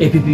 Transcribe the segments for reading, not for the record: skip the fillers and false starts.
APP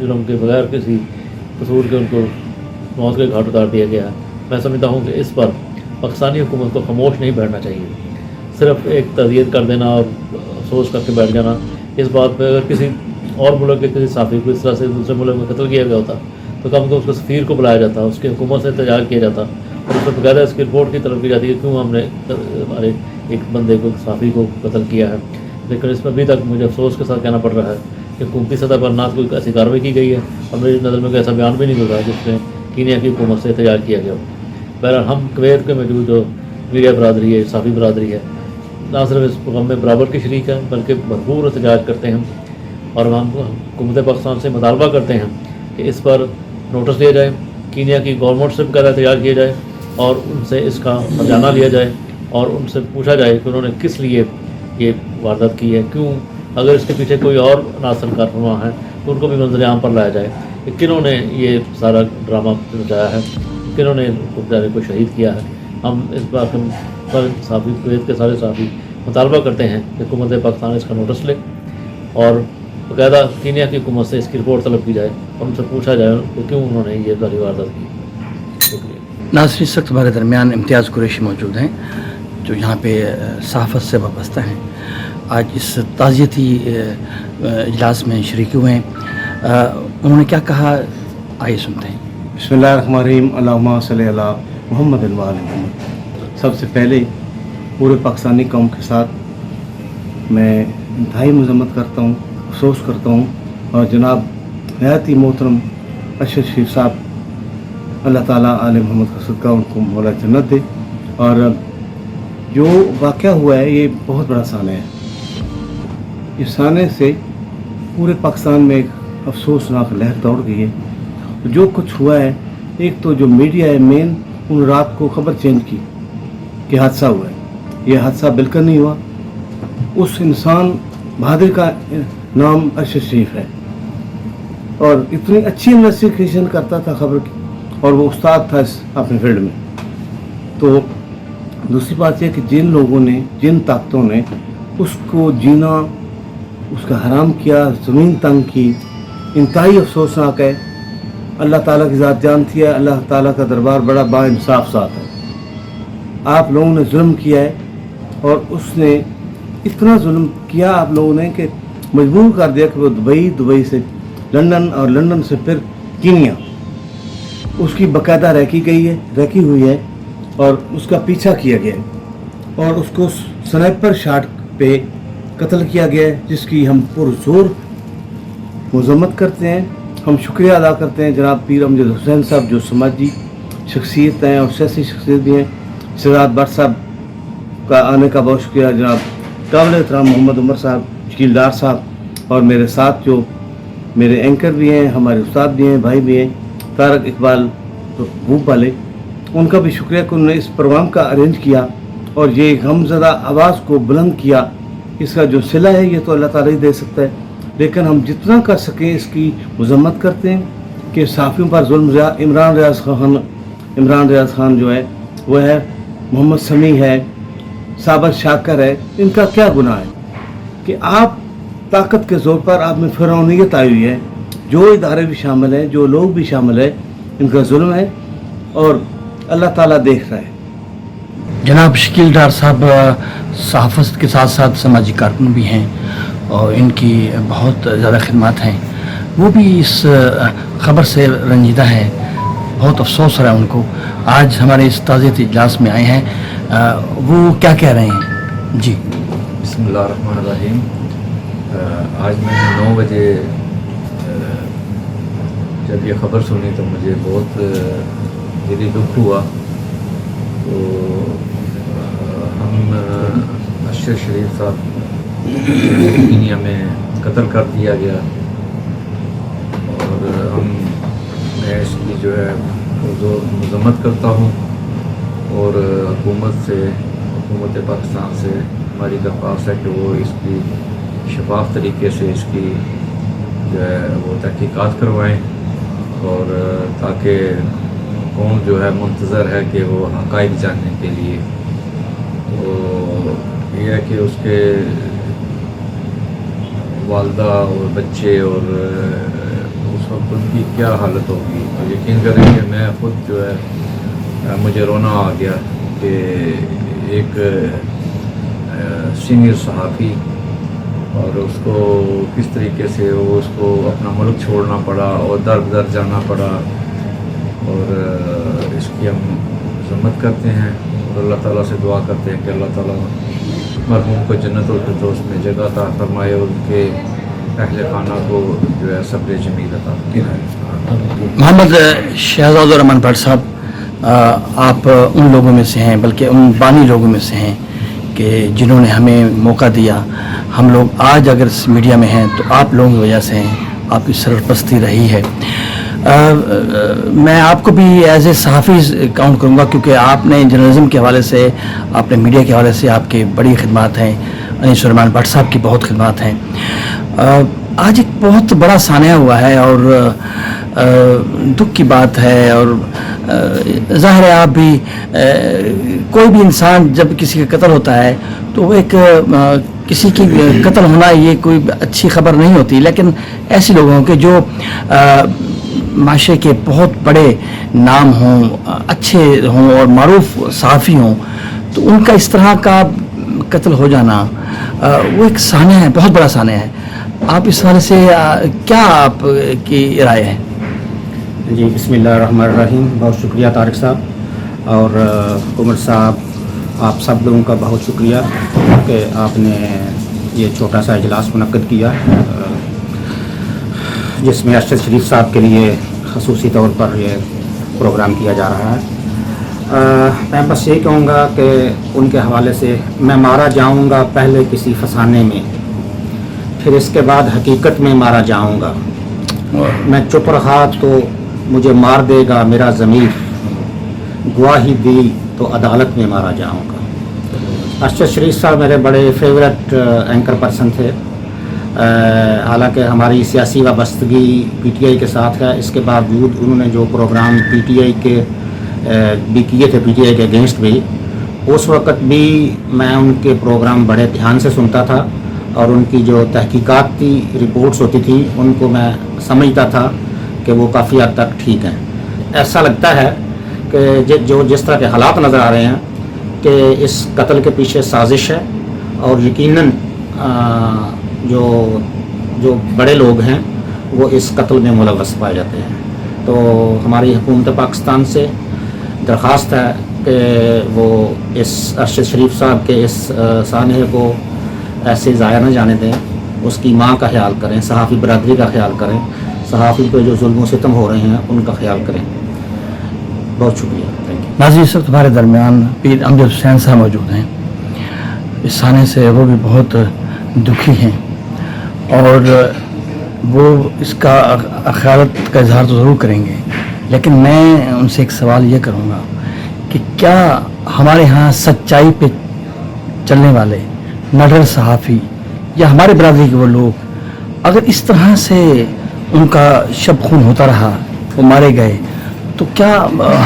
جرم کے بغیر کسی قصور کے ان کو موت کے گھاٹ اتار دیا گیا ہے. میں سمجھتا ہوں کہ اس پر پاکستانی حکومت کو خاموش نہیں بیٹھنا چاہیے. صرف ایک تعزیت کر دینا اور افسوس کر کے بیٹھ جانا اس بات پہ، اگر کسی اور ملک کے کسی صحافی کو اس طرح سے دوسرے ملک میں قتل کیا گیا ہوتا تو کم اس کو سفیر کو بلایا جاتا، اس کی حکومت سے احتجاج کیا جاتا اور اس پر باقاعدہ اس کی رپورٹ کی طلب کی جاتی کہ کیوں ہم نے ہمارے ایک بندے کو صحافی کو قتل کیا ہے. لیکن اس میں ابھی تک مجھے افسوس کے ساتھ کہنا پڑ رہا ہے کہ حکومتی سطح پر نہ کوئی ایسی کارروائی کی گئی ہے اور میری نظر میں کوئی ایسا بیان بھی نہیں مل رہا جس میں کینیا کی حکومت سے احتجاج کیا گیا ہو. بہرحال ہم کویت کے موجود جو میڈیا برادری ہے، صحافی برادری ہے، نہ صرف اس پروگرام میں برابر کی شریک ہے بلکہ بھرپور احتجاج کرتے ہیں اور ہم حکومت پاکستان سے مطالبہ کرتے ہیں کہ اس پر نوٹس دیا جائے، کینیا کی گورنمنٹ سے باقاعدہ احتجاج کیا جائے اور ان سے اس کا ہرجانہ لیا جائے اور ان سے پوچھا جائے کہ انہوں نے کس لیے یہ واردات کی ہے، کیوں، اگر اس کے پیچھے کوئی اور عناصر کارفرما ہے تو ان کو بھی منظر عام پر لایا جائے کہ کنہوں نے یہ سارا ڈرامہ رچایا ہے، کنہوں نے بیچارے کو شہید کیا ہے. ہم اس بات پر صحافی کویت کے سارے صحافی مطالبہ کرتے ہیں کہ حکومت پاکستان اس کا نوٹس لے اور باقاعدہ کینیا کی حکومت سے اس کی رپورٹ طلب کی جائے اور ان سے پوچھا جائے کہ کیوں انہوں نے یہ ذاتی واردات کی. شکریہ. ناظرین، اس وقت ہمارے درمیان امتیاز قریشی موجود ہیں جو یہاں پہ صحافت سے وابستہ ہیں. آج اس تعزیتی اجلاس میں شریک ہوئے ہیں. انہوں نے کیا کہا، آئیے سنتے ہیں. بسم اللہ الرحمن الرحیم. اللہم صلی علی محمد و آل محمد. سب سے پہلے پورے پاکستانی قوم کے ساتھ میں انتہائی مذمت کرتا ہوں، افسوس کرتا ہوں اور جناب نہایت ہی محترم اشرف شریف صاحب، اللہ تعالیٰ آل محمد کا صدقہ ان کو مولا جنت دے. اور جو واقعہ ہوا ہے یہ بہت بڑا سانحہ ہے. اس سانحے سے پورے پاکستان میں ایک افسوسناک لہر دوڑ گئی ہے. جو کچھ ہوا ہے، ایک تو جو میڈیا ہے مین، ان رات کو خبر چینج کی کہ حادثہ ہوا ہے. یہ حادثہ بالکل نہیں ہوا. اس انسان بہادر کا نام ارشد شریف ہے اور اتنی اچھی انویسٹیگیشن کرتا تھا خبر کی اور وہ استاد تھا اس اپنے فیلڈ میں. تو دوسری بات یہ کہ جن لوگوں نے، جن طاقتوں نے اس کو جینا، اس کا حرام کیا، زمین تنگ کی، انتہائی افسوسناک ہے. اللہ تعالیٰ کی ذات جانتی ہے، اللہ تعالیٰ کا دربار بڑا با انصاف ذات ہے. آپ لوگوں نے ظلم کیا ہے اور اس نے اتنا ظلم کیا آپ لوگوں نے کہ مجبور کر دیا کہ وہ دبئی سے لندن اور لندن سے پھر کینیا، اس کی باقاعدہ ریکی ہوئی ہے اور اس کا پیچھا کیا گیا ہے اور اس کو سنائپر شاٹ پہ قتل کیا گیا ہے، جس کی ہم پرزور مذمت کرتے ہیں. ہم شکریہ ادا کرتے ہیں جناب پیر امجد حسین صاحب جو سماجی شخصیت ہیں اور سیاسی شخصیت بھی ہیں. شہزاد بٹ صاحب کا آنے کا بہت شکریہ. جناب قابل احترام محمد عمر صاحب، شکیل ڈار صاحب اور میرے ساتھ جو میرے اینکر بھی ہیں، ہمارے استاد بھی ہیں، بھائی بھی ہیں، طارق اقبال بھوپ والے، ان کا بھی شکریہ کہ انہوں نے اس پروگرام کا ارینج کیا اور یہ غمزدہ آواز کو بلند کیا. اس کا جو صلہ ہے یہ تو اللہ تعالیٰ ہی دے سکتا ہے، لیکن ہم جتنا کر سکیں اس کی مذمت کرتے ہیں کہ صحافیوں پر ظلم. عمران ریاض خان جو ہے وہ ہے، محمد سمیع ہے، صابر شاکر ہے. ان کا کیا گناہ ہے کہ آپ طاقت کے زور پر آپ میں فرعونیت آئی ہوئی ہے. جو ادارے بھی شامل ہیں، جو لوگ بھی شامل ہیں، ان کا ظلم ہے اور اللہ تعالیٰ دیکھ رہا ہے. جناب شکیل ڈار صاحب صحافت کے ساتھ ساتھ سماجی کارکن بھی ہیں اور ان کی بہت زیادہ خدمات ہیں. وہ بھی اس خبر سے رنجیدہ ہیں، بہت افسوس رہا ان کو. آج ہمارے اس تعزیتی اجلاس میں آئے ہیں. وہ کیا کہہ رہے ہیں؟ جی بسم اللہ الرحمن الرحیم. آج میں نے 9 بجے جب یہ خبر سنی تو مجھے بہت دلی دکھ ہوا. تو ہم اشرف شریف صاحب کینیا میں قتل کر دیا گیا اور میں اس کی جو ہے مذمت کرتا ہوں اور حکومت پاکستان سے ہماری درخواست ہے کہ وہ اس کی شفاف طریقے سے اس کی جو ہے وہ تحقیقات کروائیں اور تاکہ قوم جو ہے منتظر ہے کہ وہ حقائق جاننے کے لیے. تو یہ ہے کہ اس کے والدہ اور بچے اور اس وقت ان کی کیا حالت ہوگی. اور یقین کریں کہ میں خود جو ہے مجھے رونا آ گیا کہ ایک سینئر صحافی اور اس کو کس طریقے سے وہ اس کو اپنا ملک چھوڑنا پڑا اور در بدر جانا پڑا. اور اس کی ہم ذمت کرتے ہیں اور اللہ تعالیٰ سے دعا کرتے ہیں کہ اللہ تعالیٰ مرحوم کو جنت الفردوس میں جگہ عطا فرمائے اور ان کے اہل خانہ کو جو ہے صبر جمیل عطا فرمائے. محمد شہزاد الرحمان بٹ صاحب، آپ ان لوگوں میں سے ہیں، بلکہ ان بانی لوگوں میں سے ہیں کہ جنہوں نے ہمیں موقع دیا. ہم لوگ آج اگر اس میڈیا میں ہیں تو آپ لوگوں کی وجہ سے ہیں، آپ کی سرپرستی رہی ہے. میں آپ کو بھی ایز اے صحافی کاؤنٹ کروں گا، کیونکہ آپ نے جرنلزم کے حوالے سے، آپ نے میڈیا کے حوالے سے آپ کی بڑی خدمات ہیں. انیس الرحمان بٹ صاحب کی بہت خدمات ہیں. آج ایک بہت بڑا سانحہ ہوا ہے اور دکھ کی بات ہے، اور ظاہر ہے آپ بھی، کوئی بھی انسان جب کسی کا قتل ہوتا ہے تو وہ ایک کسی کی قتل ہونا یہ کوئی اچھی خبر نہیں ہوتی، لیکن ایسے لوگوں کے جو معاشرے کے بہت بڑے نام ہوں، اچھے ہوں اور معروف صحافی ہوں، تو ان کا اس طرح کا قتل ہو جانا وہ ایک سانحہ ہے، بہت بڑا سانحہ ہے. آپ اس حوالے سے کیا آپ کی رائے ہے؟ جی بسم اللہ الرحمن الرحیم. بہت شکریہ طارق صاحب اور حکومت صاحب، آپ سب لوگوں کا بہت شکریہ کہ آپ نے یہ چھوٹا سا اجلاس منعقد کیا جس میں ارشد شریف صاحب کے لیے خصوصی طور پر یہ پروگرام کیا جا رہا ہے. میں بس یہ کہوں گا کہ ان کے حوالے سے، میں مارا جاؤں گا پہلے کسی فسانے میں، پھر اس کے بعد حقیقت میں مارا جاؤں گا. میں چپ رہا تو مجھے مار دے گا میرا ضمیر، گواہی دی تو عدالت میں مارا جاؤں گا. ارشد شریف صاحب میرے بڑے فیورٹ اینکر پرسن تھے. حالانکہ ہماری سیاسی وابستگی پی ٹی آئی کے ساتھ ہے، اس کے باوجود انہوں نے جو پروگرام پی ٹی آئی کے بھی کیے تھے، پی ٹی آئی کے اگینسٹ بھی، اس وقت بھی میں ان کے پروگرام بڑے دھیان سے سنتا تھا اور ان کی جو تحقیقاتی رپورٹس ہوتی تھی ان کو میں سمجھتا تھا کہ وہ کافی حد تک ٹھیک ہیں. ایسا لگتا ہے کہ جس طرح کے حالات نظر آ رہے ہیں کہ اس قتل کے پیچھے سازش ہے، اور یقیناً جو بڑے لوگ ہیں وہ اس قتل میں ملوث پائے جاتے ہیں. تو ہماری حکومت پاکستان سے درخواست ہے کہ وہ اس ارشد شریف صاحب کے اس سانحے کو ایسے ضائع نہ جانے دیں. اس کی ماں کا خیال کریں، صحافی برادری کا خیال کریں، صحافی پہ جو ظلم و ستم ہو رہے ہیں ان کا خیال کریں. بہت شکریہ. Thank you. ناظرین، اس وقت ہمارے درمیان پیر امجد حسین صاحب موجود ہیں. اس سانحے سے وہ بھی بہت دکھی ہیں اور وہ اس کا خیالت کا اظہار تو ضرور کریں گے، لیکن میں ان سے ایک سوال یہ کروں گا کہ کیا ہمارے ہاں سچائی پہ چلنے والے نڈر صحافی یا ہمارے برادری کے وہ لوگ اگر اس طرح سے ان کا شب خون ہوتا رہا، وہ مارے گئے، تو کیا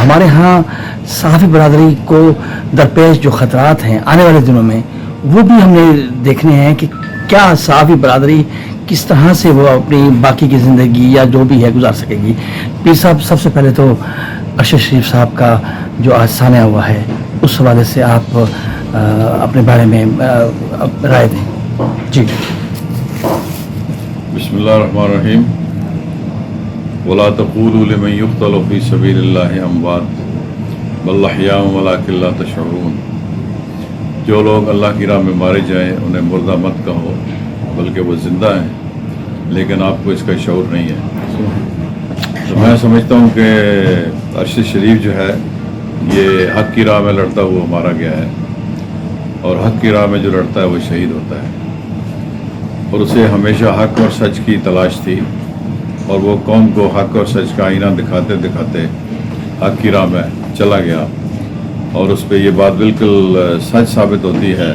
ہمارے ہاں صحافی برادری کو درپیش جو خطرات ہیں آنے والے دنوں میں وہ بھی ہم نے دیکھنے ہیں کہ کیا صحافی برادری کس طرح سے وہ اپنی باقی کی زندگی یا جو بھی ہے گزار سکے گی. پیر صاحب، سب سے پہلے تو ارشد شریف صاحب کا جو آج سانحہ ہوا ہے اس حوالے سے آپ اپنے بارے میں رائے دیں. جی. بسم اللہ الرحمن الرحیم. ولا تقولوا لمن يقتل في سبيل الله اموات بل احياء ولكن لا تشعرون. جو لوگ اللہ کی راہ میں مارے جائیں انہیں مردہ مت کہو، بلکہ وہ زندہ ہیں، لیکن آپ کو اس کا شعور نہیں ہے. تو میں سمجھتا ہوں کہ ارشد شریف جو ہے یہ حق کی راہ میں لڑتا ہوا مارا گیا ہے، اور حق کی راہ میں جو لڑتا ہے وہ شہید ہوتا ہے، اور اسے ہمیشہ حق اور سچ کی تلاش تھی، اور وہ قوم کو حق اور سچ کا آئینہ دکھاتے دکھاتے حق کی راہ میں چلا گیا. اور اس پہ یہ بات بالکل سچ ثابت ہوتی ہے،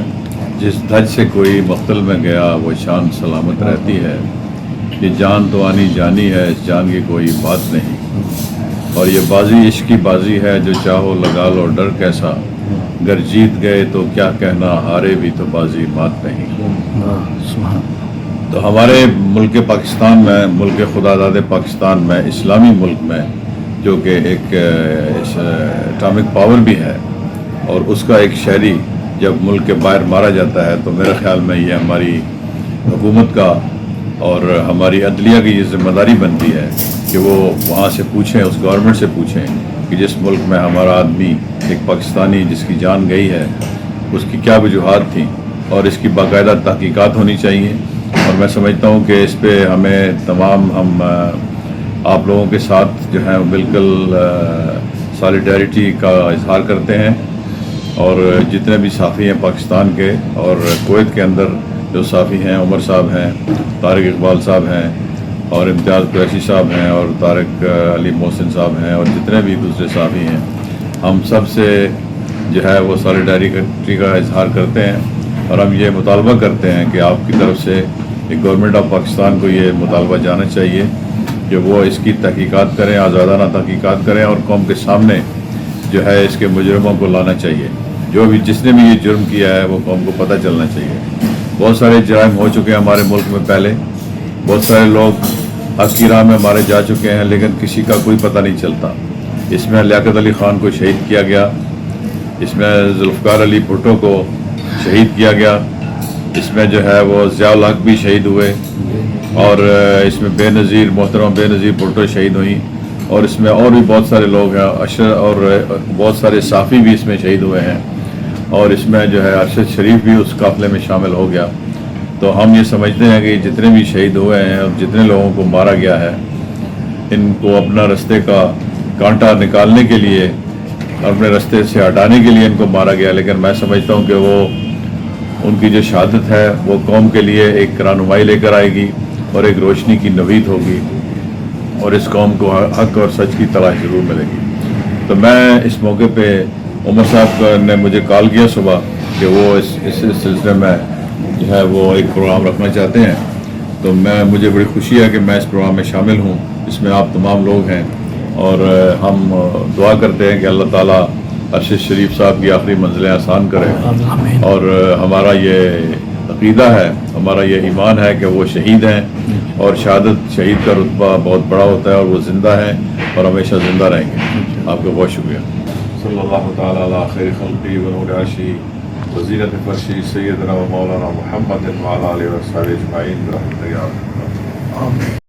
جس دھج سے کوئی مقتل میں گیا وہ شان سلامت رہتی ہے. یہ جان تو آنی جانی ہے، اس جان کی کوئی بات نہیں. اور یہ بازی عشق کی بازی ہے، جو چاہو لگا لو ڈر کیسا، گر جیت گئے تو کیا کہنا، ہارے بھی تو بازی مات نہیں. تو ہمارے ملک پاکستان میں، ملک خداداد پاکستان میں، اسلامی ملک میں، جو کہ ایک اٹامک پاور بھی ہے، اور اس کا ایک شہری جب ملک کے باہر مارا جاتا ہے تو میرے خیال میں یہ ہماری حکومت کا اور ہماری عدلیہ کی یہ ذمہ داری بنتی ہے کہ وہ وہاں سے پوچھیں، اس گورنمنٹ سے پوچھیں کہ جس ملک میں ہمارا آدمی، ایک پاکستانی جس کی جان گئی ہے، اس کی کیا وجوہات تھیں، اور اس کی باقاعدہ تحقیقات ہونی چاہیے۔ اور میں سمجھتا ہوں کہ اس پہ ہمیں تمام ہم آپ لوگوں کے ساتھ جو ہیں بالکل سالیڈیرٹی کا اظہار کرتے ہیں، اور جتنے بھی صحافی ہیں پاکستان کے اور کویت کے اندر جو صحافی ہیں، عمر صاحب ہیں، طارق اقبال صاحب ہیں، اور امتیاز قریشی صاحب ہیں، اور طارق علی محسن صاحب ہیں، اور جتنے بھی دوسرے صحافی ہیں، ہم سب سے جو ہے وہ سالیڈیرٹی کا اظہار کرتے ہیں، اور ہم یہ مطالبہ کرتے ہیں کہ آپ کی طرف سے ایک گورنمنٹ آف پاکستان کو یہ مطالبہ جانا چاہیے کہ وہ اس کی تحقیقات کریں، آزادانہ تحقیقات کریں، اور قوم کے سامنے جو ہے اس کے مجرموں کو لانا چاہیے۔ جو بھی جس نے بھی یہ جرم کیا ہے وہ قوم کو پتہ چلنا چاہیے۔ بہت سارے جرائم ہو چکے ہیں ہمارے ملک میں پہلے، بہت سارے لوگ حق کی راہ میں مارے جا چکے ہیں، لیکن کسی کا کوئی پتہ نہیں چلتا۔ اس میں لیاقت علی خان کو شہید کیا گیا، اس میں ذوالفقار علی بھٹو کو شہید کیا گیا، اس میں جو ہے وہ ضیاء الحق بھی شہید ہوئے، اور اس میں بے نظیر محترم بے نظیر بھٹو شہید ہوئیں، اور اس میں اور بھی بہت سارے لوگ ہیں، اور بہت سارے صحافی بھی اس میں شہید ہوئے ہیں، اور اس میں جو ہے ارشد شریف بھی اس قافلے میں شامل ہو گیا۔ تو ہم یہ سمجھتے ہیں کہ جتنے بھی شہید ہوئے ہیں اور جتنے لوگوں کو مارا گیا ہے، ان کو اپنا رستے کا کانٹا نکالنے کے لیے، اپنے رستے سے ہٹانے کے لیے ان کو مارا گیا، لیکن میں سمجھتا ہوں کہ وہ ان کی جو شہادت ہے وہ قوم کے لیے ایک رہنمائی لے کر آئے گی، اور ایک روشنی کی نوید ہوگی، اور اس قوم کو حق اور سچ کی تلاش ضرور ملے گی۔ تو میں اس موقع پہ عمر صاحب نے مجھے کال کیا صبح کہ وہ اس سلسلے میں جو ہے وہ ایک پروگرام رکھنا چاہتے ہیں، تو مجھے بڑی خوشی ہے کہ میں اس پروگرام میں شامل ہوں۔ اس میں آپ تمام لوگ ہیں، اور ہم دعا کرتے ہیں کہ اللہ تعالیٰ ارشد شریف صاحب کی آخری منزلیں آسان کرے، اور ہمارا یہ عقیدہ ہے، ہمارا یہ ایمان ہے کہ وہ شہید ہیں، اور شہید کا رتبہ بہت بڑا ہوتا ہے، اور وہ زندہ ہیں اور ہمیشہ زندہ رہیں گے۔ آپ کا بہت شکریہ۔ صلی اللہ تعالیٰ علی خیر خلقی و نور عرشی وزینت فرشی سیدنا و مولانا محمد وعلی آلہ و صحبہ اجمعین برحمتک یا ارحم الراحمین۔